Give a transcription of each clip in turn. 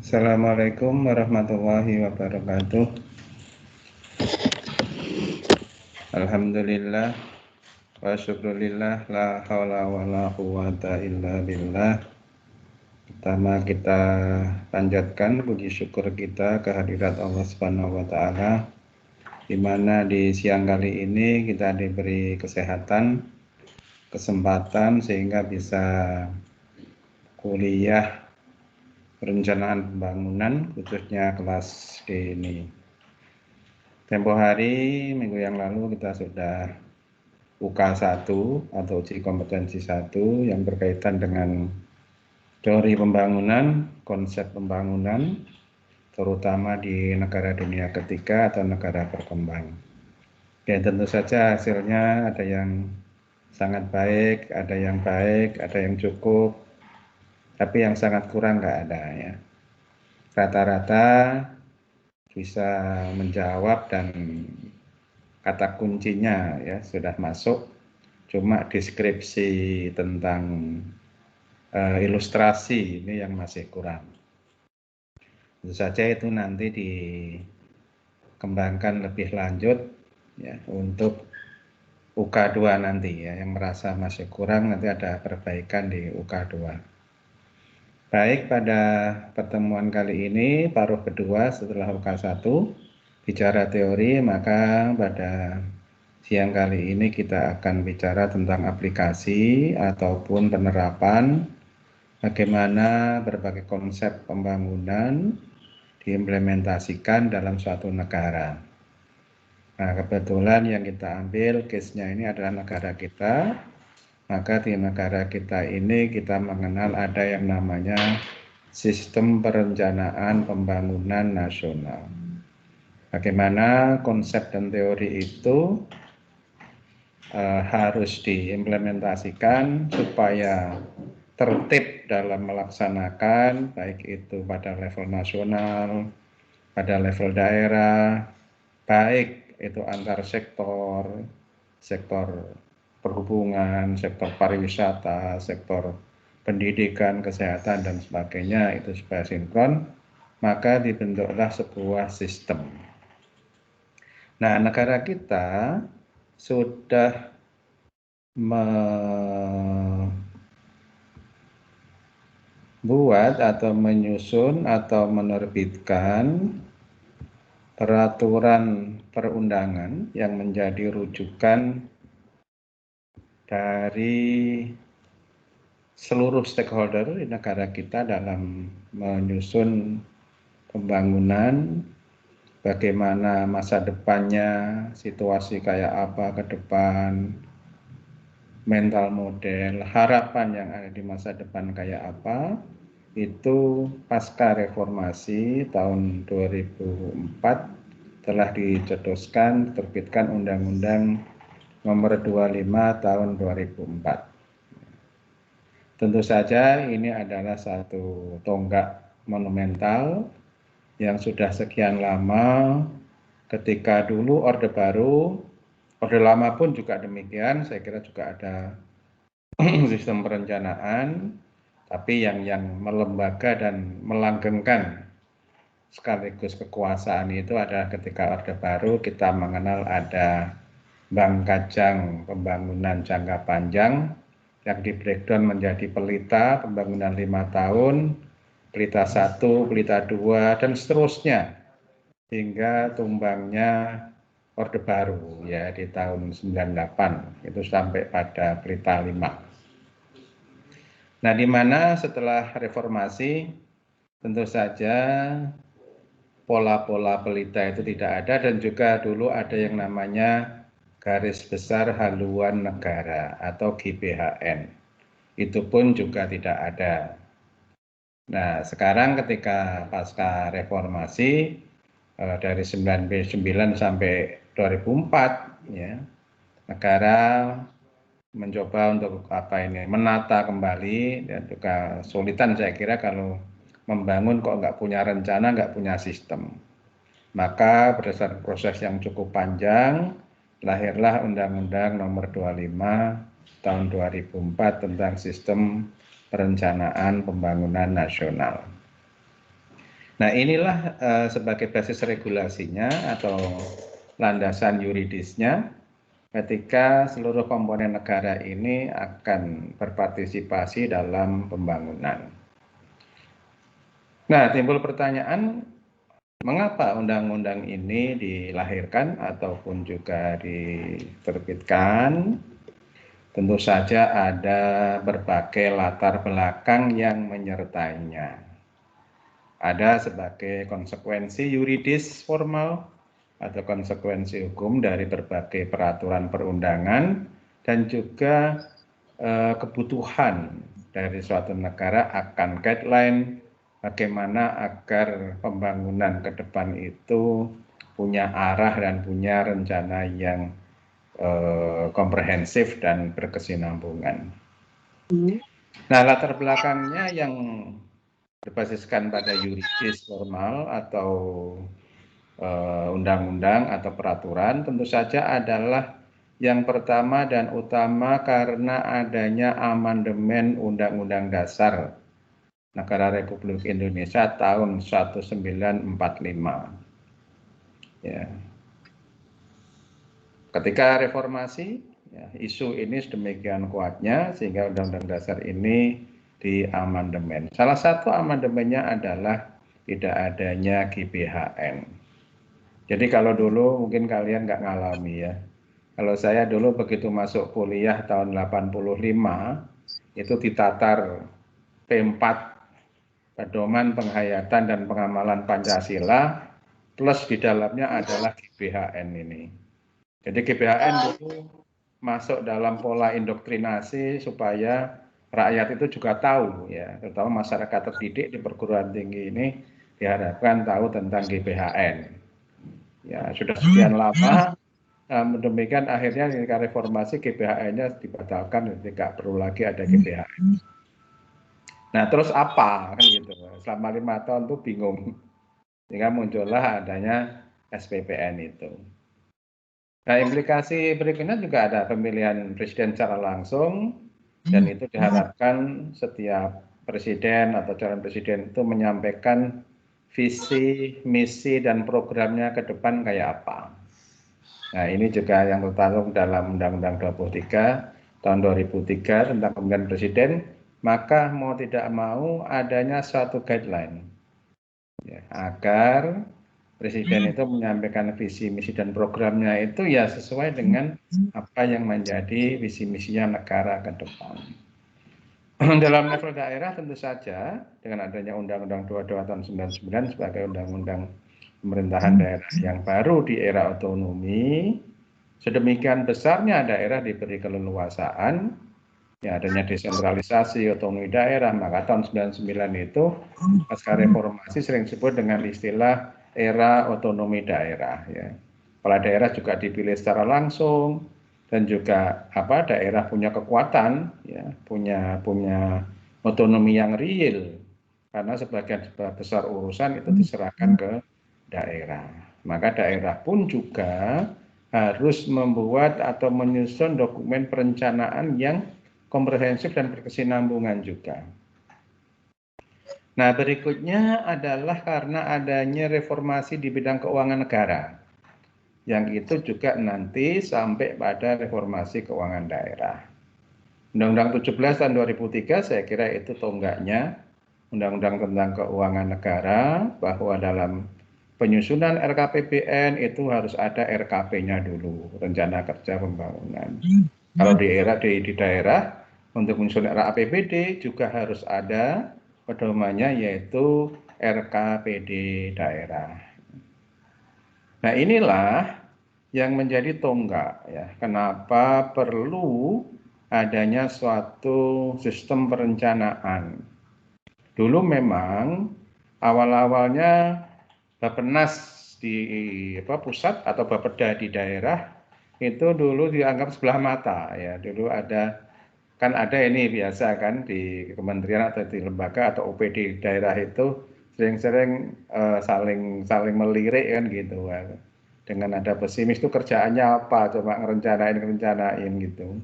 Assalamualaikum warahmatullahi wabarakatuh. Alhamdulillah wa syukurillah la haula wa la quwata illa billah. Pertama kita panjatkan puji syukur kita kehadirat Allah Subhanahu wa taala, di mana di siang kali ini kita diberi kesehatan, kesempatan sehingga bisa kuliah perencanaan pembangunan khususnya kelas D ini. Tempo hari minggu yang lalu kita sudah UK1 atau uji kompetensi 1 yang berkaitan dengan teori pembangunan, konsep pembangunan, terutama di negara dunia ketiga atau negara berkembang. Ya, tentu saja hasilnya ada yang sangat baik, ada yang cukup, tapi yang sangat kurang nggak ada ya. Rata-rata bisa menjawab dan kata kuncinya ya sudah masuk, cuma deskripsi tentang ilustrasi ini yang masih kurang. Tentu saja itu nanti dikembangkan lebih lanjut ya untuk UK2 nanti ya, yang merasa masih kurang nanti ada perbaikan di UK2. Baik, pada pertemuan kali ini paruh kedua setelah UK1 bicara teori, maka pada siang kali ini kita akan bicara tentang aplikasi ataupun penerapan bagaimana berbagai konsep pembangunan diimplementasikan dalam suatu negara. Nah, kebetulan yang kita ambil case-nya ini adalah negara kita, maka di negara kita ini kita mengenal ada yang namanya Sistem Perencanaan Pembangunan Nasional. Bagaimana konsep dan teori itu harus diimplementasikan supaya tertib dalam melaksanakan, baik itu pada level nasional, pada level daerah, baik itu antar sektor, sektor perhubungan, sektor pariwisata, sektor pendidikan, kesehatan, dan sebagainya, itu supaya sinkron, maka dibentuklah sebuah sistem. Nah, negara kita sudah membuat atau menyusun atau menerbitkan peraturan perundangan yang menjadi rujukan dari seluruh stakeholder di negara kita dalam menyusun pembangunan, bagaimana masa depannya, situasi kayak apa ke depan, mental model, harapan yang ada di masa depan kayak apa, itu pasca reformasi tahun 2004 telah dicetuskan, diterbitkan Undang-Undang Nomor 25 tahun 2004. Tentu saja ini adalah satu tonggak monumental yang sudah sekian lama, ketika dulu Orde Baru, Orde Lama pun juga demikian, saya kira juga ada sistem perencanaan, tapi yang melembaga dan melanggengkan sekaligus kekuasaan itu adalah ketika Orde Baru kita mengenal ada Bank Kajang Pembangunan Jangka Panjang yang di breakdown menjadi pelita pembangunan 5 tahun, pelita 1, pelita 2, dan seterusnya hingga tumbangnya Orde Baru ya di tahun 98 itu sampai pada pelita 5. Nah, di mana setelah reformasi tentu saja pola-pola pelita itu tidak ada, dan juga dulu ada yang namanya garis besar haluan negara atau GBHN. Itu pun juga tidak ada. Nah, sekarang ketika pasca reformasi dari 99 sampai 2004 ya, negara mencoba untuk menata kembali, dan juga kesulitan saya kira kalau membangun kok nggak punya rencana, nggak punya sistem. Maka berdasarkan proses yang cukup panjang, lahirlah Undang-Undang Nomor 25 tahun 2004 tentang Sistem Perencanaan Pembangunan Nasional. Nah, inilah sebagai basis regulasinya atau landasan yuridisnya ketika seluruh komponen negara ini akan berpartisipasi dalam pembangunan. Nah, timbul pertanyaan, mengapa undang-undang ini dilahirkan ataupun juga diterbitkan? Tentu saja ada berbagai latar belakang yang menyertainya. Ada sebagai konsekuensi yuridis formal atau konsekuensi hukum dari berbagai peraturan perundangan dan juga kebutuhan dari suatu negara akan guideline bagaimana agar pembangunan ke depan itu punya arah dan punya rencana yang komprehensif dan berkesinambungan. Nah, latar belakangnya yang berbasiskan pada yuridis formal atau undang-undang atau peraturan tentu saja adalah yang pertama dan utama karena adanya amandemen Undang-Undang Dasar Negara Republik Indonesia tahun 1945. Ya. Ketika reformasi, ya, isu ini sedemikian kuatnya sehingga Undang-Undang Dasar ini diamandemen. Salah satu amandemennya adalah tidak adanya GBHN. Jadi kalau dulu mungkin kalian nggak ngalami ya. Kalau saya dulu begitu masuk kuliah tahun 85, itu ditatar P4, Pedoman Penghayatan dan Pengamalan Pancasila, plus di dalamnya adalah GBHN ini. Jadi GBHN itu masuk dalam pola indoktrinasi supaya rakyat itu juga tahu ya, terutama masyarakat terdidik di perguruan tinggi ini diharapkan tahu tentang GBHN. Ya, sudah sekian lama demikian akhirnya ketika reformasi GBHN-nya dibatalkan, tidak perlu lagi ada GBHN. Nah, terus apa kan gitu? Selama 5 tahun tuh bingung, sehingga muncullah adanya SPPN itu. Nah, implikasi berikutnya juga ada pemilihan presiden secara langsung, dan itu diharapkan setiap presiden atau calon presiden itu menyampaikan visi, misi, dan programnya ke depan kayak apa. Nah, ini juga yang tercantum dalam Undang-Undang 23 tahun 2003 tentang pemilihan presiden, maka mau tidak mau adanya suatu guideline ya, agar presiden itu menyampaikan visi, misi, dan programnya itu ya sesuai dengan apa yang menjadi visi misinya negara ke depan. Dalam level daerah tentu saja dengan adanya Undang-Undang 22 tahun 99 sebagai undang-undang pemerintahan daerah yang baru di era otonomi, sedemikian besarnya daerah diberi keleluasaan, ya adanya desentralisasi otonomi daerah, maka tahun 99 itu pasca reformasi sering disebut dengan istilah era otonomi daerah. Ya. Kepala daerah juga dipilih secara langsung dan juga daerah punya kekuatan, ya, punya otonomi yang real karena sebagian besar urusan itu diserahkan ke daerah. Maka daerah pun juga harus membuat atau menyusun dokumen perencanaan yang komprehensif dan berkesinambungan juga. Nah, berikutnya adalah karena adanya reformasi di bidang keuangan negara, yang itu juga nanti sampai pada reformasi keuangan daerah. Undang-Undang 17 tahun 2003 saya kira itu tonggaknya, Undang-Undang tentang keuangan negara, bahwa dalam penyusunan RKPBN itu harus ada RKP-nya dulu, rencana kerja pembangunan. Kalau di daerah untuk menyusun RAPBD juga harus ada pedomannya, yaitu RKPD daerah. Nah, inilah yang menjadi tonggak ya, kenapa perlu adanya suatu sistem perencanaan. Dulu memang awal-awalnya Bappenas di pusat atau Bapeda di daerah itu dulu dianggap sebelah mata ya. Dulu kan ada ini biasa kan di kementerian atau di lembaga atau OPD daerah itu sering-sering saling melirik kan gitu kan. Dengan ada pesimis itu kerjaannya apa, coba ngerencanain gitu.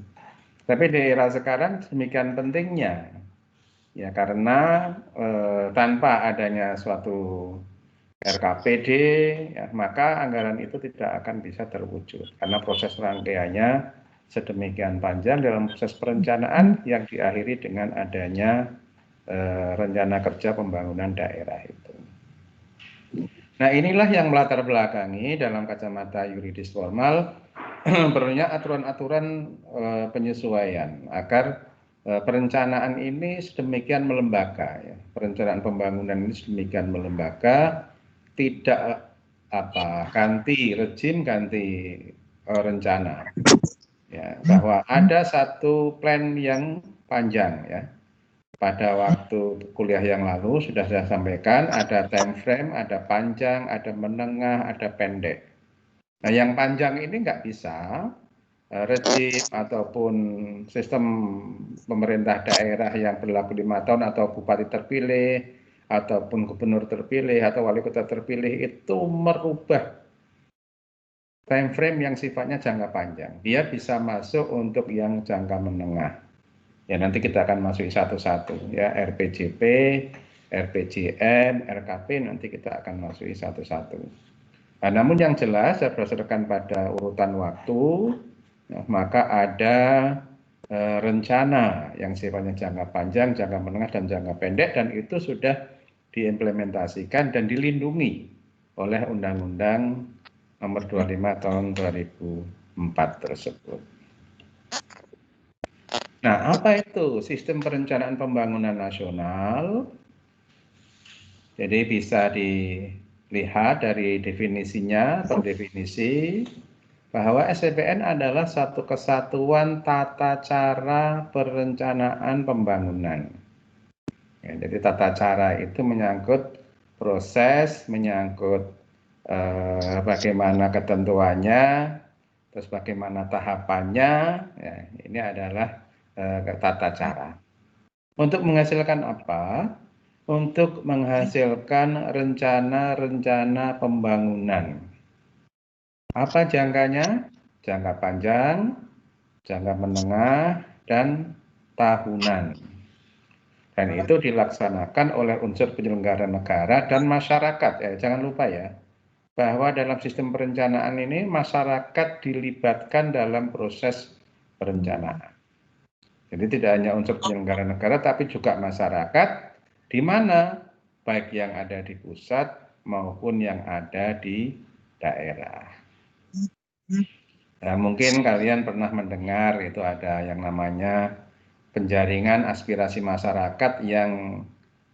Tapi di era sekarang demikian pentingnya Ya karena tanpa adanya suatu RKPD, ya, maka anggaran itu tidak akan bisa terwujud karena proses rangkaiannya sedemikian panjang dalam proses perencanaan yang diakhiri dengan adanya rencana kerja pembangunan daerah itu. Nah inilah yang melatar belakangi dalam kacamata yuridis formal perlunya aturan-aturan penyesuaian agar perencanaan ini sedemikian melembaga, ya. Perencanaan pembangunan ini sedemikian melembaga, tidak ganti rezim, ganti rencana, ya, bahwa ada satu plan yang panjang, ya. Pada waktu kuliah yang lalu sudah saya sampaikan ada time frame, ada panjang, ada menengah, ada pendek. Nah yang panjang ini nggak bisa rezim ataupun sistem pemerintah daerah yang berlaku 5 tahun atau bupati terpilih ataupun gubernur terpilih atau wali kota terpilih itu merubah time frame yang sifatnya jangka panjang. Dia bisa masuk untuk yang jangka menengah. Ya nanti kita akan masuki satu-satu ya, RPJP, RPJM, RKP nanti kita akan masuki satu-satu. Nah, namun yang jelas berdasarkan pada urutan waktu, ya, maka ada rencana yang sifatnya jangka panjang, jangka menengah, dan jangka pendek, dan itu sudah diimplementasikan dan dilindungi oleh Undang-Undang Nomor 25 Tahun 2004 tersebut. Nah, apa itu sistem perencanaan pembangunan nasional? Jadi bisa dilihat dari definisinya atau definisi bahwa SPN adalah satu kesatuan tata cara perencanaan pembangunan. Ya, jadi tata cara itu menyangkut proses, menyangkut bagaimana ketentuannya, terus bagaimana tahapannya. Ya, ini adalah tata cara. Untuk menghasilkan apa? Untuk menghasilkan rencana-rencana pembangunan. Apa jangkanya? Jangka panjang, jangka menengah, dan tahunan. Dan itu dilaksanakan oleh unsur penyelenggara negara dan masyarakat. Jangan lupa ya, bahwa dalam sistem perencanaan ini masyarakat dilibatkan dalam proses perencanaan. Jadi tidak hanya unsur penyelenggara negara, tapi juga masyarakat, di mana baik yang ada di pusat maupun yang ada di daerah. Nah, mungkin kalian pernah mendengar itu ada yang namanya penjaringan aspirasi masyarakat yang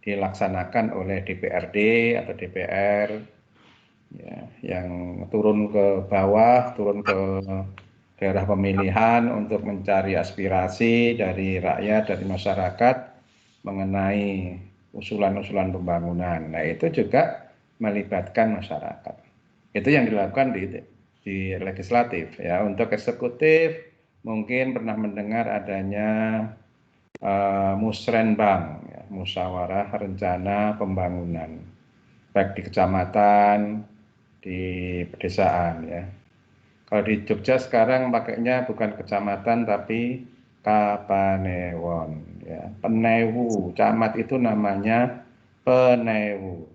dilaksanakan oleh DPRD atau DPR, ya, yang turun ke bawah, turun ke daerah pemilihan untuk mencari aspirasi dari rakyat, dari masyarakat mengenai usulan-usulan pembangunan. Nah, itu juga melibatkan masyarakat. Itu yang dilakukan di legislatif, ya. Untuk eksekutif mungkin pernah mendengar adanya musrenbang, ya, musyawarah rencana pembangunan, baik di kecamatan, di pedesaan, ya. Kalau di Jogja sekarang pakainya bukan kecamatan tapi Kapanewon, ya. Penewu, camat itu namanya Penewu.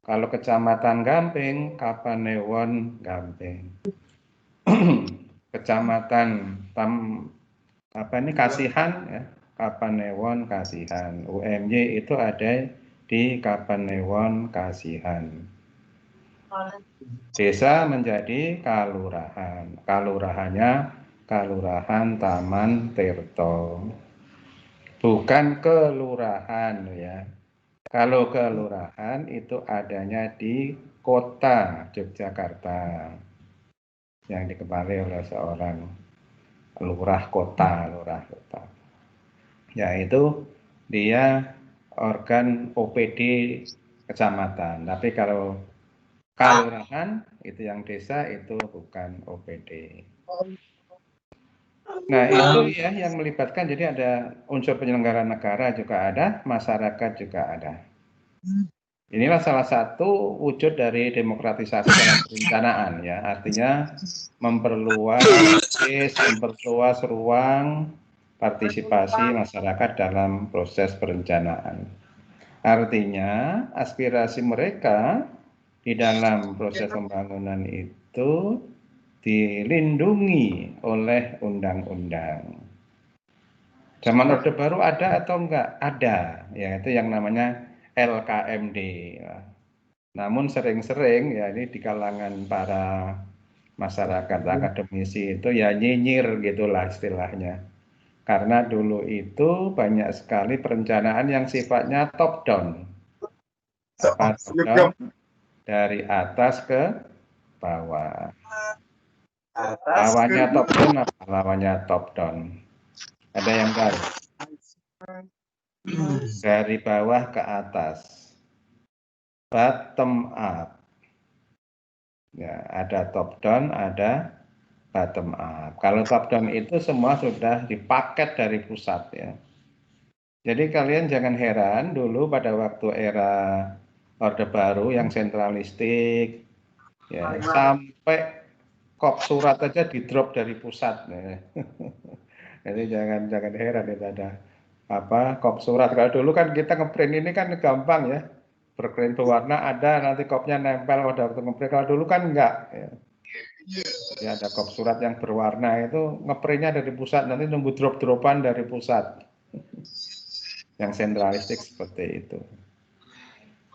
Kalau kecamatan Gamping, Kapanewon Gamping. Kecamatan Kasihan, ya. Kapanewon Kasihan. UMY itu ada di Kapanewon Kasihan. Desa menjadi kalurahan. Kalurahannya Kelurahan Taman Tirto. Bukan kelurahan, ya. Kalau kelurahan itu adanya di kota Yogyakarta yang dikepalai oleh seorang lurah kota. Yaitu dia organ OPD kecamatan. Tapi kalau kelurahan itu yang desa itu bukan OPD. Nah itu ya yang melibatkan, jadi ada unsur penyelenggara negara juga ada, masyarakat juga ada. Inilah salah satu wujud dari demokratisasi dalam perencanaan, ya, artinya memperluas ruang partisipasi masyarakat dalam proses perencanaan. Artinya, aspirasi mereka di dalam proses pembangunan itu dilindungi oleh undang-undang. Zaman Orde Baru ada atau enggak? Ada, yaitu yang namanya LKMD. Namun sering-sering ya ini di kalangan para masyarakat akademisi itu ya nyinyir gitulah istilahnya. Karena dulu itu banyak sekali perencanaan yang sifatnya top down. Apa top down? Dari atas ke bawah. Lawannya top down apa? Lawannya top down. Ada yang tahu? Dari bawah ke atas. Bottom up. Ya, ada top down, ada bottom up. Kalau top down itu semua sudah dipaket dari pusat ya. Jadi kalian jangan heran dulu pada waktu era Orde Baru yang sentralistik ya, sampai kop surat aja di drop dari pusat ya. Jadi jangan heran itu ada apa kop surat. Kalau dulu kan kita ngeprint ini kan gampang ya, berprint berwarna ada nanti kopnya nempel pada waktu ngeprint. Kalau dulu kan enggak ya. Ya ada kop surat yang berwarna itu ngeprintnya dari pusat, nanti nunggu drop-dropan dari pusat. Yang sentralistik seperti itu.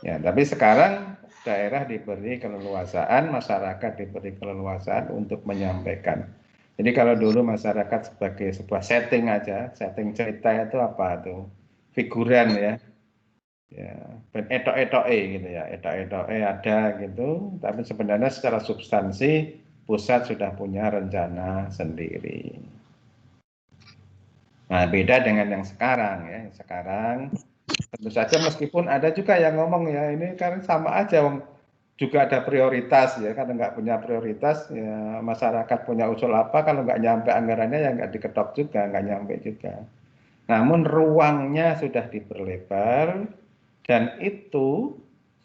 Ya, tapi sekarang daerah diberi keleluasaan, masyarakat diberi keleluasaan untuk menyampaikan. Jadi kalau dulu masyarakat sebagai sebuah setting aja, setting cerita itu apa tuh? Figuran ya. Ya, etok-etoke gitu ya. Etok-etoke ada gitu, tapi sebenarnya secara substansi pusat sudah punya rencana sendiri. Nah, beda dengan yang sekarang ya. Sekarang tentu saja meskipun ada juga yang ngomong ya ini kan sama aja juga ada prioritas ya, kalau nggak punya prioritas ya masyarakat punya usul apa kalau nggak nyampe anggarannya ya nggak diketok juga, nggak nyampe juga. Namun ruangnya sudah diperlebar dan itu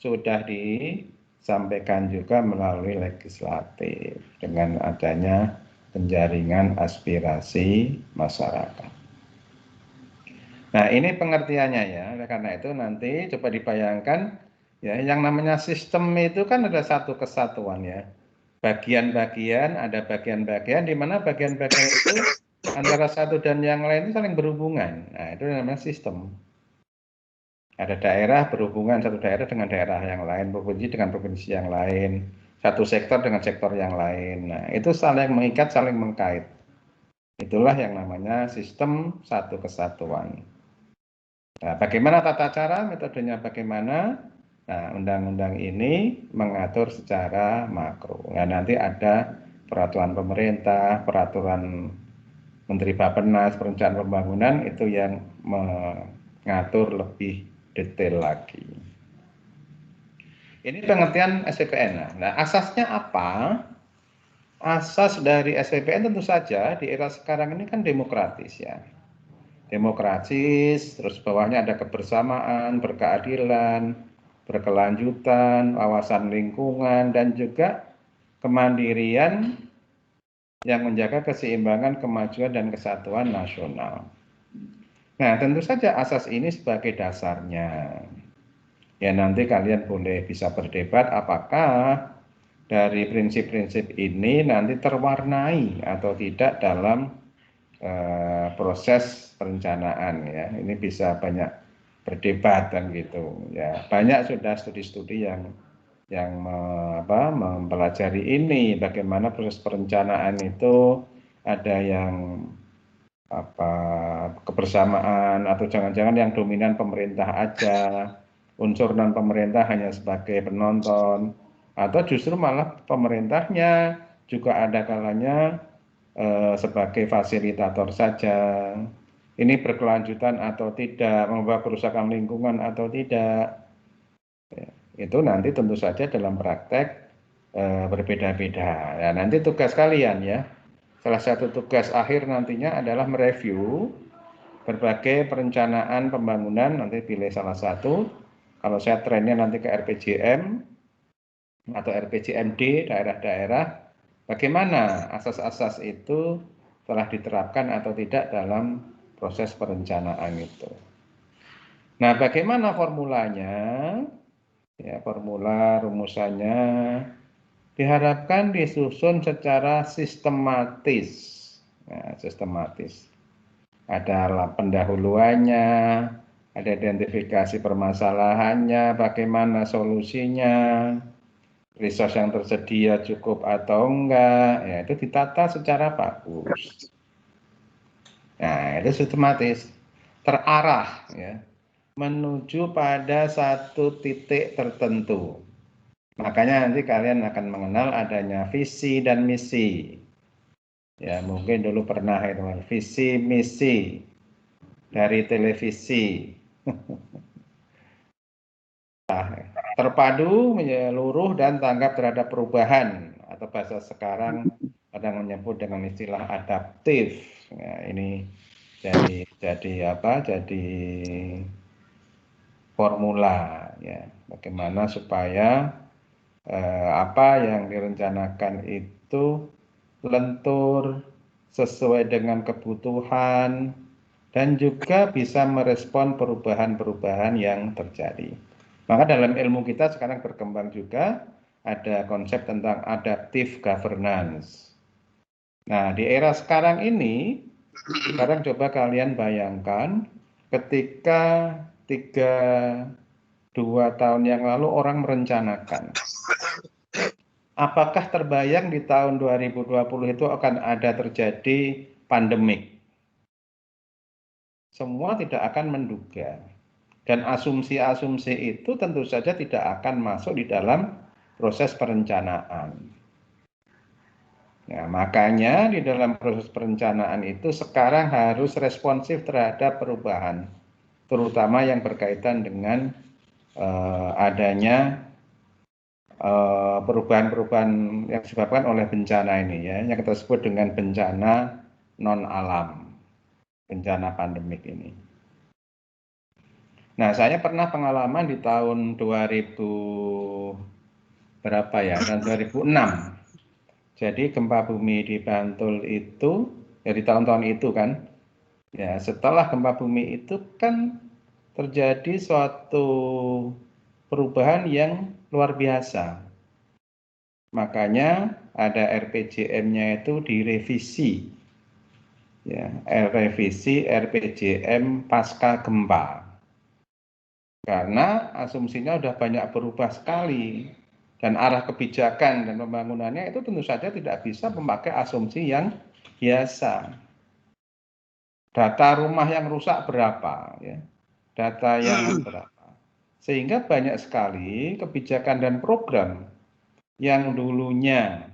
sudah disampaikan juga melalui legislatif dengan adanya penjaringan aspirasi masyarakat. Nah ini pengertiannya ya, karena itu nanti coba dibayangkan ya yang namanya sistem itu kan ada satu kesatuan ya. Bagian-bagian, ada bagian-bagian di mana bagian-bagian itu antara satu dan yang lain itu saling berhubungan. Nah itu namanya sistem. Ada daerah berhubungan satu daerah dengan daerah yang lain, provinsi dengan provinsi yang lain, satu sektor dengan sektor yang lain. Nah itu saling mengikat, saling mengkait. Itulah yang namanya sistem satu kesatuan. Nah, bagaimana tata cara, metodenya bagaimana? Nah, undang-undang ini mengatur secara makro. Nah, nanti ada peraturan pemerintah, peraturan Menteri Bappenas, perencanaan pembangunan itu yang mengatur lebih detail lagi. Ini pengertian SPPN. Nah, asasnya apa? Asas dari SPPN tentu saja di era sekarang ini kan demokratis ya. Demokratis, terus bawahnya ada kebersamaan, berkeadilan, berkelanjutan, wawasan lingkungan, dan juga kemandirian yang menjaga keseimbangan, kemajuan, dan kesatuan nasional. Nah, tentu saja asas ini sebagai dasarnya. Ya, nanti kalian boleh bisa berdebat apakah dari prinsip-prinsip ini nanti terwarnai atau tidak dalam proses perencanaan ya. Ini bisa banyak berdebat kan gitu ya. Banyak sudah studi-studi yang mempelajari ini bagaimana proses perencanaan itu ada yang kebersamaan atau jangan-jangan yang dominan pemerintah aja, unsur non pemerintah hanya sebagai penonton, atau justru malah pemerintahnya juga ada kalanya sebagai fasilitator saja. Ini berkelanjutan atau tidak, membawa kerusakan lingkungan atau tidak. Ya, itu nanti tentu saja dalam praktek berbeda-beda. Ya, nanti tugas kalian ya. Salah satu tugas akhir nantinya adalah mereview berbagai perencanaan pembangunan, nanti pilih salah satu. Kalau saya trennya nanti ke RPJM atau RPJMD daerah-daerah, bagaimana asas-asas itu telah diterapkan atau tidak dalam proses perencanaan itu. Nah, bagaimana formulanya? Ya, formula rumusannya diharapkan disusun secara sistematis. Nah, sistematis. Ada pendahuluannya, ada identifikasi permasalahannya, bagaimana solusinya, resource yang tersedia cukup atau enggak, ya itu ditata secara bagus. Nah, itu sistematis, terarah ya, menuju pada satu titik tertentu. Makanya nanti kalian akan mengenal adanya visi dan misi. Ya, mungkin dulu pernah itu visi misi dari televisi. Terpadu, menyeluruh dan tanggap terhadap perubahan, atau bahasa sekarang kadang menyebut dengan istilah adaptif. Ya, ini jadi apa? Jadi formula ya, bagaimana supaya apa yang direncanakan itu lentur, sesuai dengan kebutuhan, dan juga bisa merespon perubahan-perubahan yang terjadi. Maka dalam ilmu kita sekarang berkembang juga ada konsep tentang adaptive governance. Nah, di era sekarang ini, sekarang coba kalian bayangkan ketika 2 tahun yang lalu orang merencanakan. Apakah terbayang di tahun 2020 itu akan ada terjadi pandemik? Semua tidak akan menduga. Dan asumsi-asumsi itu tentu saja tidak akan masuk di dalam proses perencanaan. Nah, makanya di dalam proses perencanaan itu sekarang harus responsif terhadap perubahan, terutama yang berkaitan dengan adanya perubahan-perubahan yang disebabkan oleh bencana ini ya, yang kita sebut dengan bencana non alam, bencana pandemik ini. Nah, saya pernah pengalaman di tahun 2000 berapa ya, tahun 2006. Jadi gempa bumi di Bantul itu, ya di tahun-tahun itu kan, ya setelah gempa bumi itu kan terjadi suatu perubahan yang luar biasa. Makanya ada RPJM-nya itu direvisi. Ya, revisi RPJM pasca gempa. Karena asumsinya sudah banyak berubah sekali. Dan arah kebijakan dan pembangunannya itu tentu saja tidak bisa memakai asumsi yang biasa. Data rumah yang rusak berapa, ya? Data yang berapa. Sehingga banyak sekali kebijakan dan program yang dulunya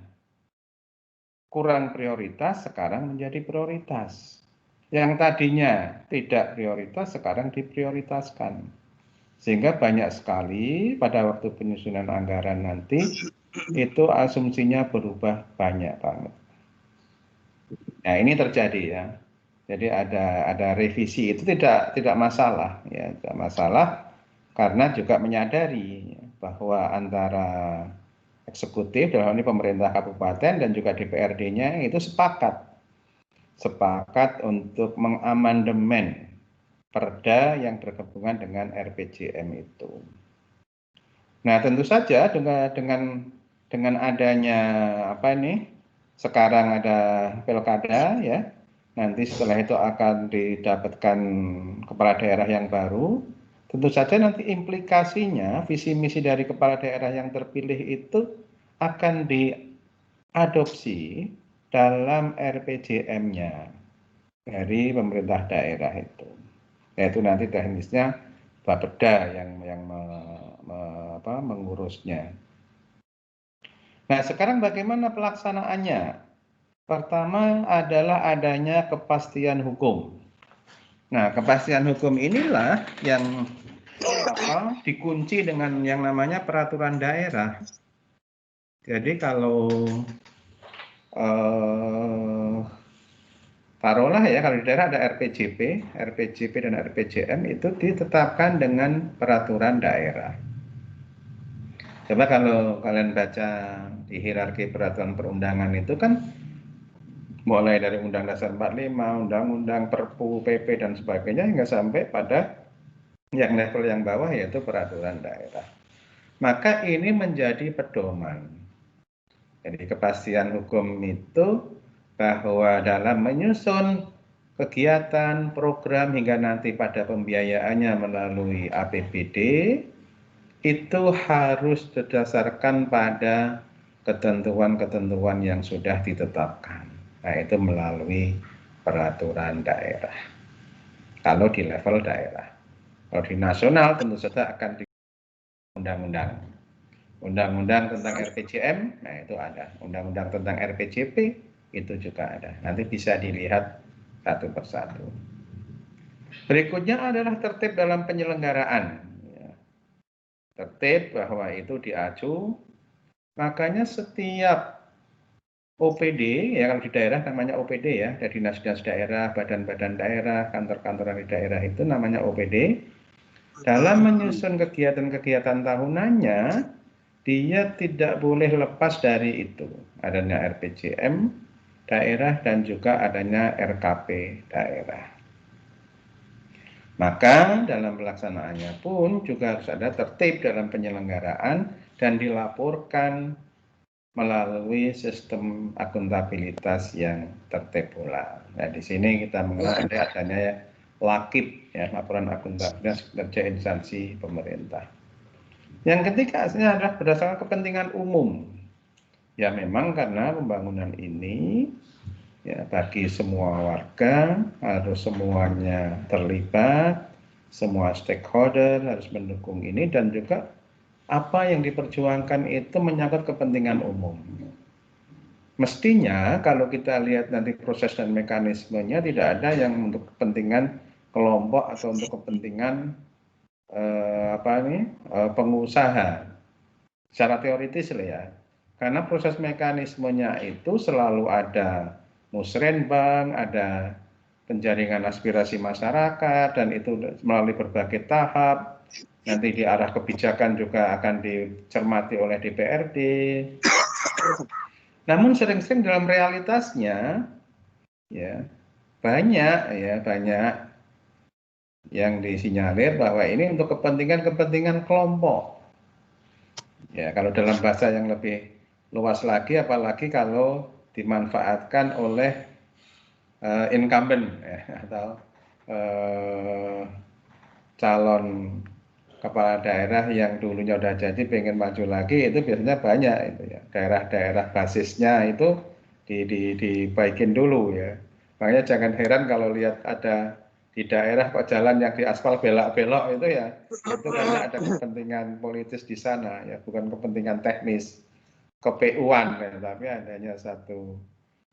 kurang prioritas sekarang menjadi prioritas. Yang tadinya tidak prioritas sekarang diprioritaskan. Sehingga banyak sekali pada waktu penyusunan anggaran nanti itu asumsinya berubah banyak banget. Nah, ini terjadi ya. Jadi ada revisi itu tidak masalah ya, tidak masalah karena juga menyadari bahwa antara eksekutif dalam ini pemerintah kabupaten dan juga DPRD-nya itu sepakat untuk mengamandemen perda yang berhubungan dengan RPJM itu. Nah, tentu saja dengan adanya apa ini, sekarang ada pilkada ya, nanti setelah itu akan didapatkan kepala daerah yang baru, tentu saja nanti implikasinya visi misi dari kepala daerah yang terpilih itu akan diadopsi dalam RPJM-nya dari pemerintah daerah itu. Yaitu nanti teknisnya Bapeda yang mengurusnya. Nah, sekarang bagaimana pelaksanaannya? Pertama adalah adanya kepastian hukum. Nah, kepastian hukum inilah yang dikunci dengan yang namanya peraturan daerah. Jadi kalau taruhlah ya, kalau di daerah ada RPJP dan RPJM itu ditetapkan dengan peraturan daerah. Coba kalau kalian baca di hierarki peraturan perundangan itu kan mulai dari Undang Dasar 45, Undang-Undang, Perpu, PP dan sebagainya hingga sampai pada yang level yang bawah yaitu peraturan daerah. Maka ini menjadi pedoman. Jadi kepastian hukum itu bahwa dalam menyusun kegiatan, program hingga nanti pada pembiayaannya melalui APBD itu harus berdasarkan pada ketentuan-ketentuan yang sudah ditetapkan. Nah, itu melalui peraturan daerah. Kalau di level daerah. Kalau di nasional tentu saja akan di undang-undang. Undang-undang tentang RPJM, nah itu ada. Undang-undang tentang RPJP, itu juga ada. Nanti bisa dilihat satu persatu. Berikutnya adalah tertib dalam penyelenggaraan. Tertib bahwa itu diacu, makanya setiap OPD, ya kalau di daerah namanya OPD ya, dari dinas-dinas daerah, badan-badan daerah, kantor-kantor di daerah itu namanya OPD. Dalam menyusun kegiatan-kegiatan tahunannya, dia tidak boleh lepas dari itu. Adanya RPJM daerah dan juga adanya RKP daerah. Maka dalam pelaksanaannya pun juga harus ada tertib dalam penyelenggaraan dan dilaporkan melalui sistem akuntabilitas yang tertib pula. Nah, di sini kita mengenal adanya ya LAKIP, ya, laporan akuntabilitas kerja instansi pemerintah. Yang ketiga adalah berdasarkan kepentingan umum. Ya memang karena pembangunan ini ya bagi semua warga harus semuanya terlibat, semua stakeholder harus mendukung ini dan juga apa yang diperjuangkan itu menyangkut kepentingan umum. Mestinya kalau kita lihat nanti proses dan mekanismenya tidak ada yang untuk kepentingan kelompok atau untuk kepentingan pengusaha secara teoritis lah ya. Karena proses mekanismenya itu selalu ada musrenbang, ada penjaringan aspirasi masyarakat dan itu melalui berbagai tahap. Nanti di arah kebijakan juga akan dicermati oleh DPRD. Namun sering-sering dalam realitasnya ya banyak yang disinyalir bahwa ini untuk kepentingan kelompok. Ya, kalau dalam bahasa yang lebih luas lagi apalagi kalau dimanfaatkan oleh incumbent ya, atau calon kepala daerah yang dulunya udah jadi pengen maju lagi itu biasanya banyak itu ya daerah-daerah basisnya itu dibaikin dulu ya. Makanya jangan heran kalau lihat ada di daerah kok jalan yang di aspal belok-belok itu ya itu karena ada kepentingan politis di sana ya bukan kepentingan teknis KPU-an ya, tapi adanya satu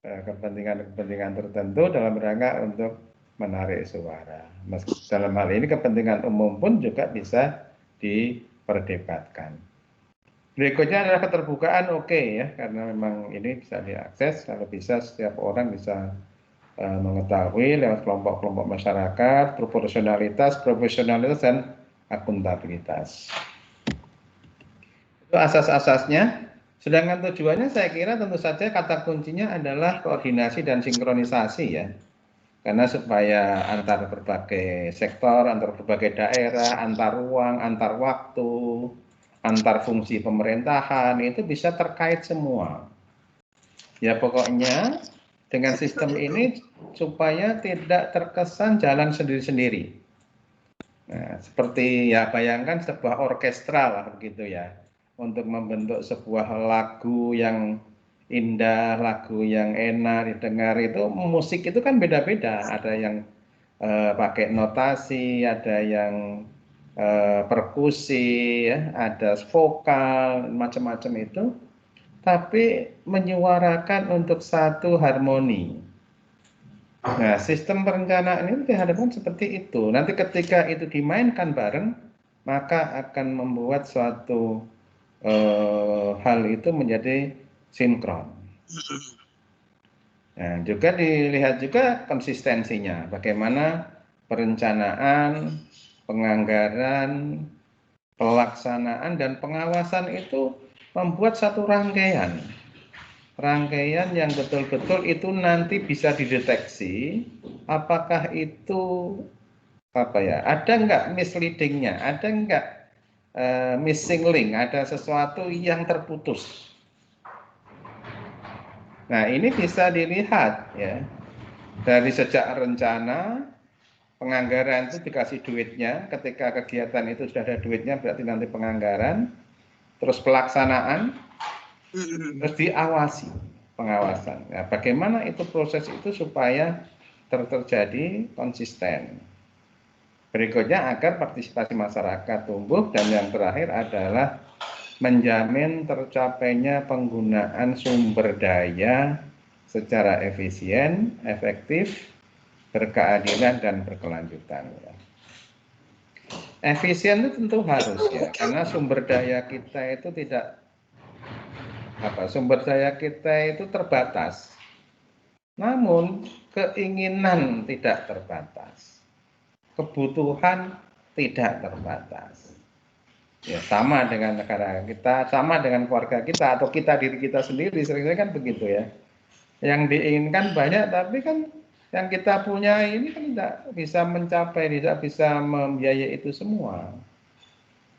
kepentingan-kepentingan tertentu dalam rangka untuk menarik suara. Dalam hal ini kepentingan umum pun juga bisa diperdebatkan. Berikutnya adalah keterbukaan, oke ya, karena memang ini bisa diakses, kalau bisa setiap orang bisa mengetahui lewat kelompok-kelompok masyarakat, proporsionalitas, profesionalitas, dan akuntabilitas. Itu asas-asasnya. Sedangkan tujuannya saya kira tentu saja kata kuncinya adalah koordinasi dan sinkronisasi ya. Karena supaya antar berbagai sektor, antar berbagai daerah, antar ruang, antar waktu, antar fungsi pemerintahan itu bisa terkait semua. Ya pokoknya dengan sistem ini supaya tidak terkesan jalan sendiri-sendiri. Nah, seperti ya bayangkan sebuah orkestra lah begitu ya. Untuk membentuk sebuah lagu yang indah, lagu yang enak didengar itu musik itu kan beda-beda. Ada yang pakai notasi, ada yang perkusi, ya, ada vokal, macam-macam itu. Tapi menyuarakan untuk satu harmoni. Nah, sistem perencanaan ini dihadapkan seperti itu. Nanti ketika itu dimainkan bareng, maka akan membuat suatu hal itu menjadi sinkron. Nah, juga dilihat juga konsistensinya, bagaimana perencanaan, penganggaran, pelaksanaan, dan pengawasan itu membuat satu rangkaian. rangkaian yang betul-betul itu nanti bisa dideteksi apakah itu apa ya, ada nggak misleadingnya, ada nggak missing link, ada sesuatu yang terputus. Nah, ini bisa dilihat ya dari sejak rencana, penganggaran itu dikasih duitnya, ketika kegiatan itu sudah ada duitnya berarti nanti penganggaran, terus pelaksanaan, terus diawasi, pengawasan. Nah, bagaimana itu proses itu supaya terjadi konsisten. Berikutnya agar partisipasi masyarakat tumbuh, dan yang terakhir adalah menjamin tercapainya penggunaan sumber daya secara efisien, efektif, berkeadilan, dan berkelanjutan. Efisien itu tentu harus ya, karena sumber daya kita itu sumber daya kita itu terbatas. Namun keinginan tidak terbatas, kebutuhan tidak terbatas. Ya, sama dengan negara kita, sama dengan keluarga kita, atau kita diri kita sendiri, seringkali kan begitu ya. Yang diinginkan banyak, tapi kan yang kita punya ini kan tidak bisa mencapai, tidak bisa membiayai itu semua.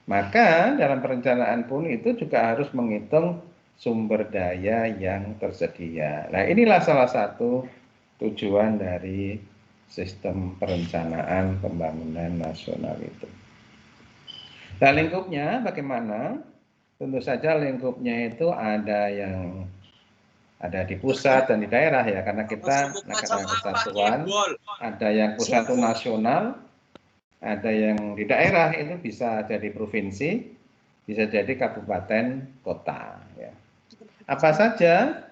Maka dalam perencanaan pun itu juga harus menghitung sumber daya yang tersedia. Nah, inilah salah satu tujuan dari sistem perencanaan pembangunan nasional itu. Nah, lingkupnya bagaimana? Tentu saja lingkupnya itu ada yang ada di pusat dan di daerah ya, karena kita negara kesatuan. Ada yang pusat itu nasional, ada yang di daerah itu bisa jadi provinsi, bisa jadi kabupaten, kota. Ya. Apa saja?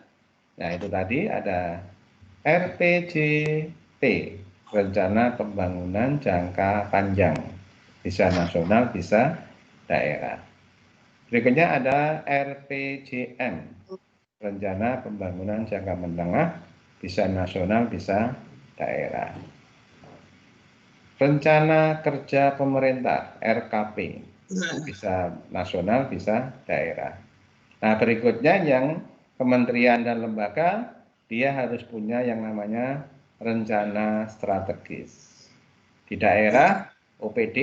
Nah, itu tadi ada RPJP, Rencana Pembangunan Jangka Panjang, bisa nasional, bisa daerah. Berikutnya ada RPJM, Rencana Pembangunan Jangka Menengah, bisa nasional, bisa daerah. Rencana Kerja Pemerintah, RKP, bisa nasional, bisa daerah. Nah, berikutnya yang kementerian dan lembaga, dia harus punya yang namanya rencana strategis. Di daerah, OPD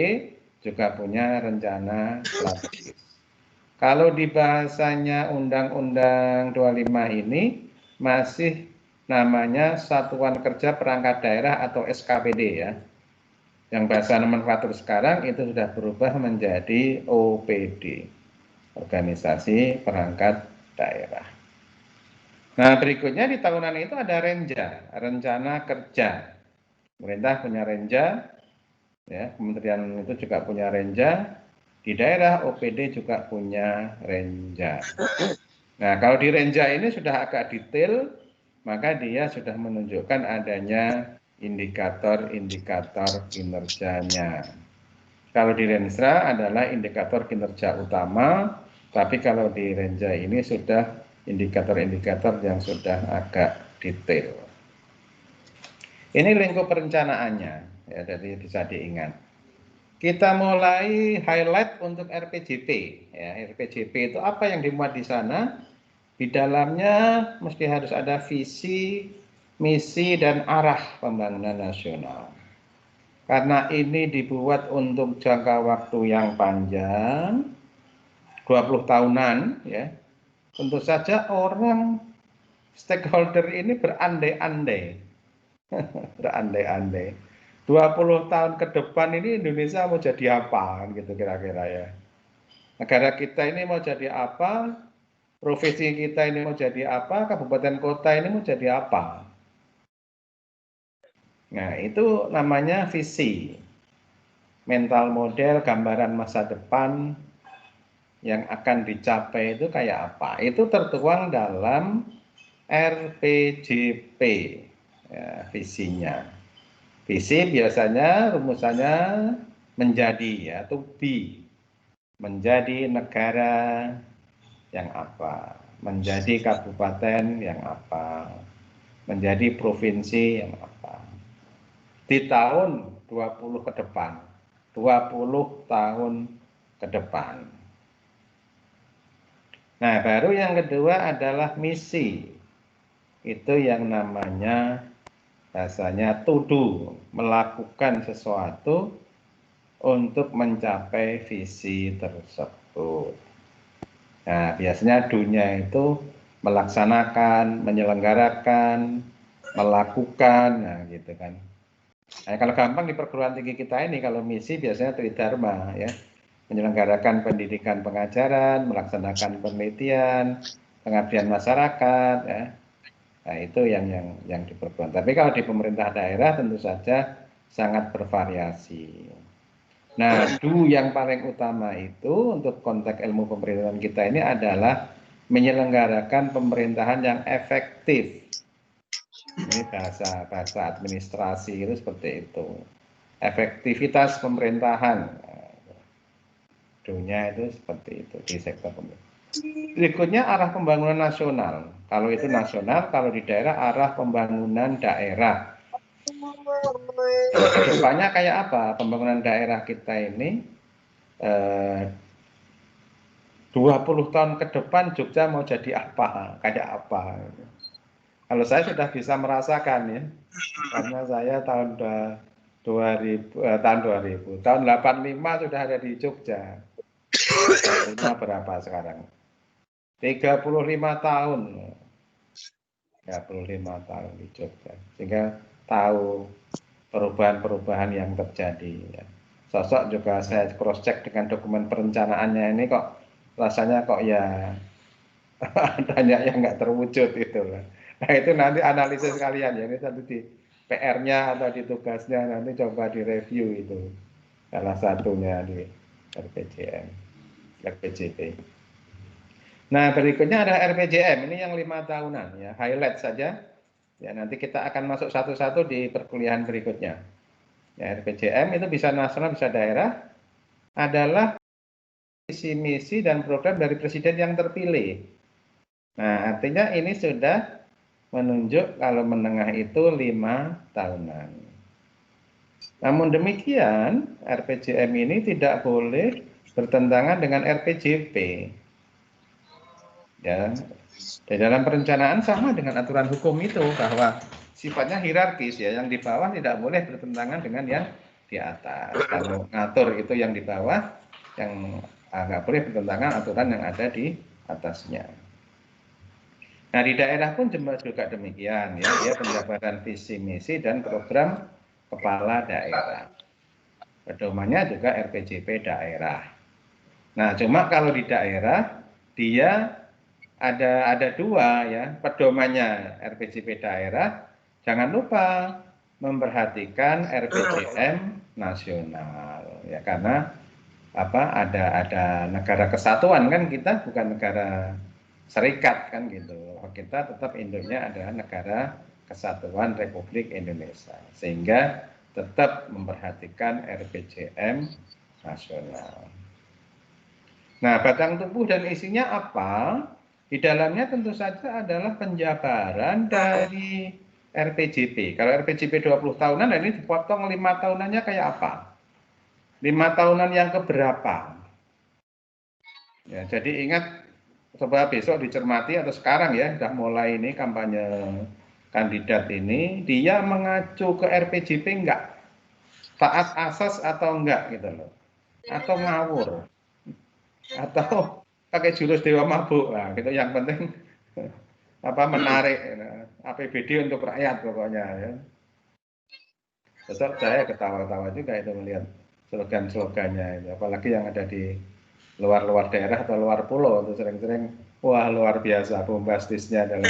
juga punya rencana strategis. Kalau di bahasanya Undang-Undang 25 ini masih namanya Satuan Kerja Perangkat Daerah atau SKPD ya. Yang bahasa nomenklatur sekarang itu sudah berubah menjadi OPD, Organisasi Perangkat Daerah. Nah, berikutnya di tahunan itu ada Renja, Rencana Kerja. Pemerintah punya Renja, ya, kementerian itu juga punya Renja. Di daerah OPD juga punya Renja. Nah, kalau di Renja ini sudah agak detail, maka dia sudah menunjukkan adanya indikator-indikator kinerjanya. Kalau di Renstra adalah indikator kinerja utama, tapi kalau di Renja ini sudah indikator-indikator yang sudah agak detail. Ini lingkup perencanaannya, ya, jadi bisa diingat. Kita mulai highlight untuk RPJP. Ya, RPJP itu apa yang dimuat di sana? Di dalamnya mesti harus ada visi, misi, dan arah pembangunan nasional. Karena ini dibuat untuk jangka waktu yang panjang, 20 tahunan, ya. Tentu saja orang stakeholder ini berandai-andai. Berandai-andai. 20 tahun ke depan ini Indonesia mau jadi apa gitu kira-kira ya. Negara kita ini mau jadi apa, provinsi kita ini mau jadi apa, kabupaten kota ini mau jadi apa. Nah, itu namanya visi. Mental model, gambaran masa depan yang akan dicapai itu kayak apa. Itu tertuang dalam RPJP, ya, visinya. Visi biasanya rumusannya menjadi, ya, to be, menjadi negara yang apa, menjadi kabupaten yang apa, menjadi provinsi yang apa. Di tahun 20 ke depan, 20 tahun ke depan. Nah, baru yang kedua adalah misi. Itu yang namanya bahasanya to do, melakukan sesuatu untuk mencapai visi tersebut. Nah, biasanya do-nya itu melaksanakan, menyelenggarakan, melakukan, nah gitu kan. Nah, kalau gampang di perguruan tinggi kita ini, kalau misi biasanya tridharma ya, menyelenggarakan pendidikan pengajaran, melaksanakan penelitian, pengabdian masyarakat, ya. Nah, itu yang di perguruan. Tapi kalau di pemerintah daerah tentu saja sangat bervariasi. Nah, do yang paling utama itu untuk konteks ilmu pemerintahan kita ini adalah menyelenggarakan pemerintahan yang efektif. Ini bahasa administrasi itu seperti itu. Efektivitas pemerintahan. Do-nya itu seperti itu di sektor pemerintahan. Berikutnya arah pembangunan nasional. Kalau itu nasional, kalau di daerah arah pembangunan daerah. Kedepannya kayak apa pembangunan daerah kita ini? 20 tahun ke depan Jogja mau jadi apa? Kayak apa? Kalau saya sudah bisa merasakan ya, karena saya tahun 85 sudah ada di Jogja. 85 berapa sekarang? 35 tahun. 35 tahun di Jogja. Sehingga tahu perubahan-perubahan yang terjadi. Ya. Sosok juga saya cross check dengan dokumen perencanaannya ini kok rasanya kok ya banyak yang nggak terwujud itu. Nah itu nanti analisis kalian ya, ini nanti di PR-nya atau di tugasnya nanti coba direview itu salah satunya di RPJM, RPJP. Nah berikutnya ada RPJM, ini yang 5 tahunan ya, highlight saja. Ya nanti kita akan masuk satu-satu di perkuliahan berikutnya. Ya, RPJM itu bisa nasional, bisa daerah, adalah visi misi dan program dari presiden yang terpilih. Nah artinya ini sudah menunjuk kalau menengah itu 5 tahunan. Namun demikian, RPJM ini tidak boleh bertentangan dengan RPJP. Ya, di dalam perencanaan sama dengan aturan hukum itu bahwa sifatnya hierarkis ya, yang di bawah tidak boleh bertentangan dengan yang di atas. Kalau ngatur itu yang di bawah, yang nggak boleh bertentangan aturan yang ada di atasnya. Nah di daerah pun juga demikian ya, dia penjabaran visi misi dan program kepala daerah. Pedomannya juga RPJP daerah. Nah cuma kalau di daerah dia ada dua ya, pedomannya RPJP daerah, jangan lupa memperhatikan RPJM nasional ya, karena apa ada negara kesatuan kan, kita bukan negara serikat kan gitu. Kita tetap induknya adalah negara kesatuan Republik Indonesia, sehingga tetap memperhatikan RPJM nasional. Nah, batang tubuh dan isinya apa? Di dalamnya tentu saja adalah penjabaran dari RPJP. Kalau RPJP 20 tahunan, ini dipotong 5 tahunannya kayak apa? 5 tahunan yang keberapa? Ya, jadi ingat, coba besok dicermati atau sekarang ya, sudah mulai ini kampanye kandidat ini, dia mengacu ke RPJP enggak? Taat asas atau enggak gitu loh? Atau ngawur? Atau pakai jurus dewa mabuk? Nah, gitu. Yang penting apa menarik APBD untuk rakyat pokoknya ya. Besok saya ketawa-ketawa juga itu melihat slogan-slogannya itu, apalagi yang ada di luar-luar daerah atau luar pulau itu sering-sering wah luar biasa bombastisnya dalam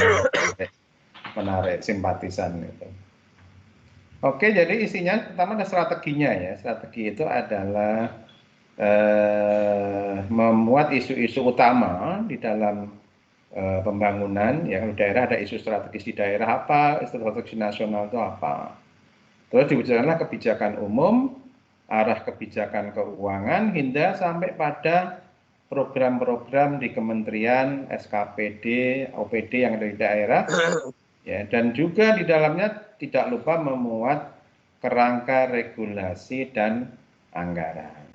menarik simpatisan itu. Oke, jadi isinya pertama ada strateginya ya. Strategi itu adalah memuat isu-isu utama di dalam pembangunan. Ya, di daerah ada isu strategis di daerah apa, isu strategis nasional itu apa. Terus dibicarakanlah kebijakan umum, arah kebijakan keuangan, hingga sampai pada program-program di kementerian, SKPD, OPD yang ada di daerah, ya, dan juga di dalamnya tidak lupa memuat kerangka regulasi dan anggaran.